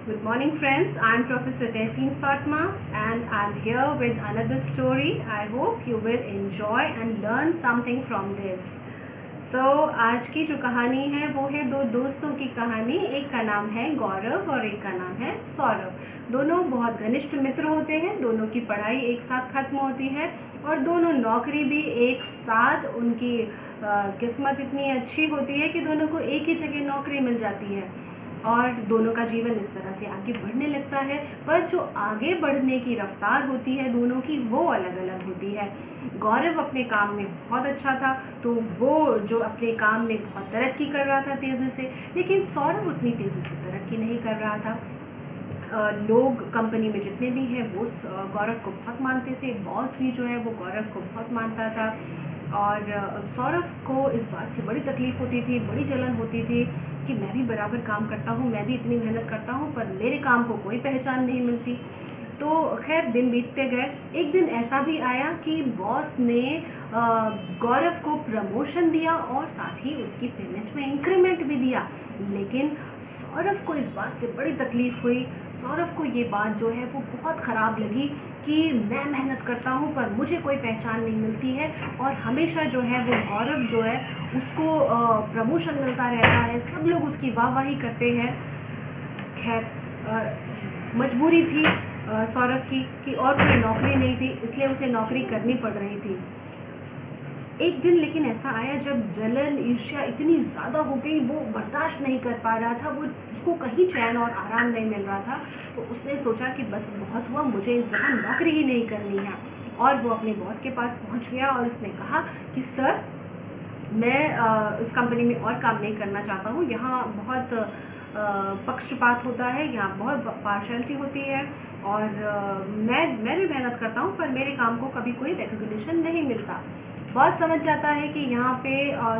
Good morning, friends. I'm Professor Tehseen Fatma and I'm here with another story. I hope you will enjoy and learn something from this. So, आज की जो कहानी है वो है दो दोस्तों की कहानी। एक का नाम है गौरव और एक का नाम है सौरभ। दोनों बहुत घनिष्ठ मित्र होते हैं, दोनों की पढ़ाई एक साथ ख़त्म होती है और दोनों नौकरी भी एक साथ, उनकी किस्मत इतनी अच्छी होती है कि दोनों को एक ही जगह नौकरी मिल जाती है और दोनों का जीवन इस तरह से आगे बढ़ने लगता है। पर जो आगे बढ़ने की रफ्तार होती है दोनों की, वो अलग अलग होती है। गौरव अपने काम में बहुत अच्छा था, तो वो जो अपने काम में बहुत तरक्की कर रहा था तेज़ी से, लेकिन सौरभ उतनी तेज़ी से तरक्की नहीं कर रहा था। लोग कंपनी में जितने भी हैं वो गौरव को बहुत मानते थे, बॉस भी जो है वो गौरव को बहुत मानता था और सौरभ को इस बात से बड़ी तकलीफ़ होती थी, बड़ी जलन होती थी कि मैं भी बराबर काम करता हूँ, मैं भी इतनी मेहनत करता हूँ, पर मेरे काम को कोई पहचान नहीं मिलती। तो खैर दिन बीतते गए। एक दिन ऐसा भी आया कि बॉस ने गौरव को प्रमोशन दिया और साथ ही उसकी पेमेंट में इंक्रीमेंट भी दिया, लेकिन सौरभ को इस बात से बड़ी तकलीफ़ हुई। सौरभ को ये बात जो है वो बहुत ख़राब लगी कि मैं मेहनत करता हूँ पर मुझे कोई पहचान नहीं मिलती है और हमेशा जो है वो गौरव जो है उसको प्रमोशन मिलता रहता है, सब लोग उसकी वाहवाही करते हैं। खैर मजबूरी थी सौरभ की कि और कोई नौकरी नहीं थी, इसलिए उसे नौकरी करनी पड़ रही थी। एक दिन लेकिन ऐसा आया जब जलन ईर्ष्या इतनी ज़्यादा हो गई, वो बर्दाश्त नहीं कर पा रहा था, वो उसको कहीं चैन और आराम नहीं मिल रहा था। तो उसने सोचा कि बस बहुत हुआ, मुझे इस जगह नौकरी ही नहीं करनी है। और वो अपने बॉस के पास पहुंच गया और उसने कहा कि सर, मैं इस कंपनी में और काम नहीं करना चाहता हूँ, यहाँ बहुत पक्षपात होता है, यहाँ बहुत पार्शलिटी होती है और मैं भी मेहनत करता हूँ पर मेरे काम को कभी कोई रिकग्निशन नहीं मिलता। बॉस समझ जाता है कि यहाँ पे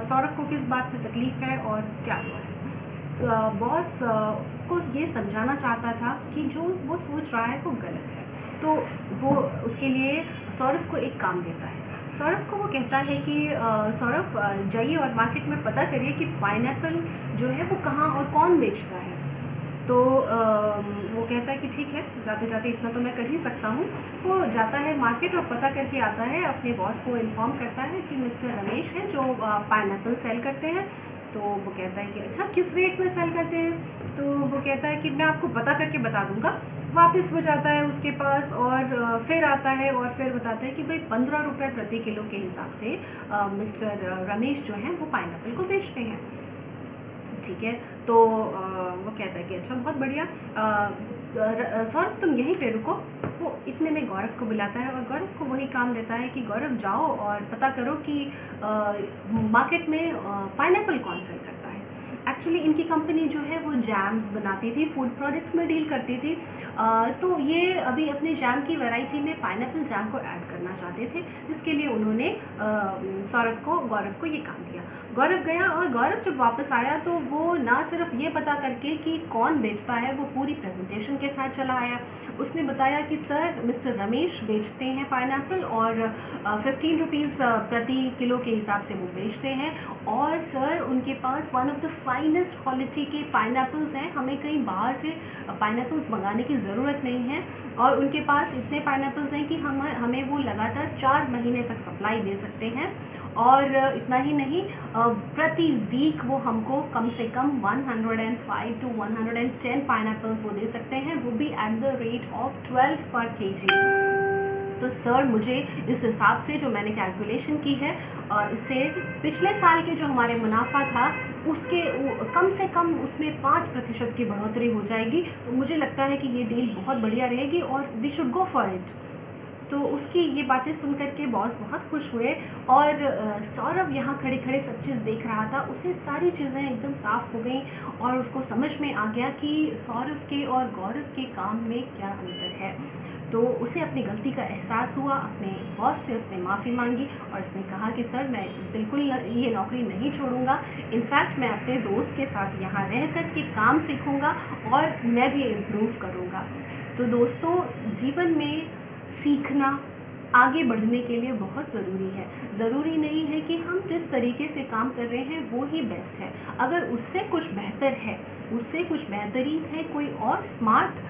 सौरभ को किस बात से तकलीफ़ है और क्या हुआ है। बॉस उसको ये समझाना चाहता था कि जो वो सोच रहा है वो गलत है, तो वो उसके लिए सौरभ को एक काम देता है। सौरभ को वो कहता है कि सौरभ जाइए और मार्केट में पता करिए कि पाइनएप्पल जो है वो कहाँ और कौन बेचता है। तो वो कहता है कि ठीक है, जाते जाते इतना तो मैं कर ही सकता हूँ। वो जाता है मार्केट और पता करके आता है, अपने बॉस को इन्फॉर्म करता है कि मिस्टर रमेश हैं जो पाइनएप्पल सेल करते हैं। तो वो कहता है कि अच्छा, किस रेट में सेल करते हैं? तो वो कहता है कि मैं आपको पता करके बता दूँगा। वापस वो जाता है उसके पास और फिर आता है और फिर बताता है कि भाई 15 रुपये प्रति किलो के हिसाब से मिस्टर रमेश जो हैं वो पाइनएप्पल को बेचते हैं। ठीक है, तो वो कहता है कि अच्छा, बहुत बढ़िया, सौरभ तुम यहीं पे रुको। वो इतने में गौरव को बुलाता है और गौरव को वही काम देता है कि गौरव जाओ और पता करो कि मार्केट में पाइनएप्पल कौन सेल करता है। एक्चुअली इनकी कंपनी जो है वो जैम्स बनाती थी, फूड प्रोडक्ट्स में डील करती थी। तो ये अभी अपने जैम की वैरायटी में पाइनएप्पल जैम को ऐड करना चाहते थे, जिसके लिए उन्होंने गौरव को ये काम दिया। गौरव गया और गौरव जब वापस आया तो वो ना सिर्फ ये पता करके कि कौन बेचता है, वो पूरी प्रेजेंटेशन के साथ चला आया। उसने बताया कि सर, मिस्टर रमेश बेचते हैं पाइनएप्पल और 15 रुपीज़ प्रति किलो के हिसाब से वो बेचते हैं और सर उनके पास one of the finest quality के पाइनएप्पल्स हैं, हमें कहीं बाहर से पाइनएप्पल्स मंगाने की ज़रूरत नहीं है और उनके पास इतने पाइनएप्पल्स हैं कि हमें वो लगातार 4 महीने तक सप्लाई दे सकते हैं। और इतना ही नहीं, प्रति वीक वो हमको कम से कम 105 to 110 पाइनएप्पल्स वो दे सकते हैं, वो भी एट द रेट ऑफ 12 पर kg। तो सर, मुझे इस हिसाब से जो मैंने कैलकुलेशन की है, इससे पिछले साल के जो हमारे मुनाफा था उसके कम से कम उसमें 5% की बढ़ोतरी हो जाएगी। तो मुझे लगता है कि ये डील बहुत बढ़िया रहेगी और we should go for it. तो उसकी ये बातें सुन कर के बॉस बहुत खुश हुए और सौरभ यहाँ खड़े खड़े सब चीज़ देख रहा था। उसे सारी चीज़ें एकदम साफ़ हो गई और उसको समझ में आ गया कि सौरभ के और गौरव के काम में क्या अंतर है। तो उसे अपनी गलती का एहसास हुआ, अपने बॉस से उसने माफ़ी मांगी और उसने कहा कि सर, मैं बिल्कुल ये नौकरी नहीं छोड़ूंगा, इनफैक्ट मैं अपने दोस्त के साथ यहाँ रह कर के काम सीखूँगा और मैं भी इम्प्रूव करूँगा। तो दोस्तों, जीवन में सीखना, आगे बढ़ने के लिए बहुत ज़रूरी है। ज़रूरी नहीं है कि हम जिस तरीके से काम कर रहे हैं वो ही बेस्ट है। अगर उससे कुछ बेहतर है, उससे कुछ बेहतरीन है, कोई और स्मार्ट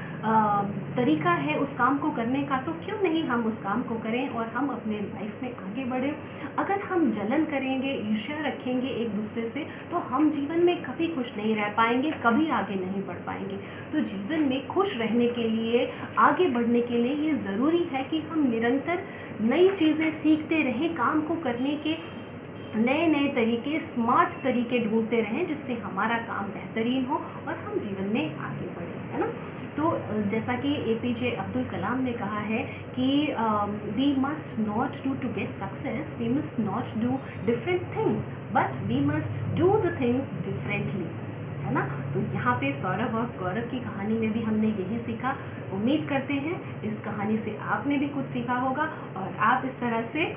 तरीका है उस काम को करने का, तो क्यों नहीं हम उस काम को करें और हम अपने लाइफ में आगे बढ़ें। अगर हम जलन करेंगे, ईर्ष्या रखेंगे एक दूसरे से, तो हम जीवन में कभी खुश नहीं रह पाएंगे, कभी आगे नहीं बढ़ पाएंगे। तो जीवन में खुश रहने के लिए, आगे बढ़ने के लिए ये ज़रूरी है कि हम निरंतर नई चीज़ें सीखते रहें, काम को करने के नए नए तरीके, स्मार्ट तरीके ढूंढते रहें, जिससे हमारा काम बेहतरीन हो और हम जीवन में आगे बढ़ें, है ना। तो जैसा कि एपीजे अब्दुल कलाम ने कहा है कि we must not do to get success, we must not do different things, but we must do the things differently, है ना। तो यहाँ पे सौरभ और गौरव की कहानी में भी हमने यही सीखा। उम्मीद करते हैं इस कहानी से आपने भी कुछ सीखा होगा और आप इस तरह से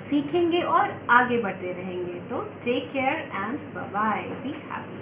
सीखेंगे और आगे बढ़ते रहेंगे। तो take care and bye bye, be happy.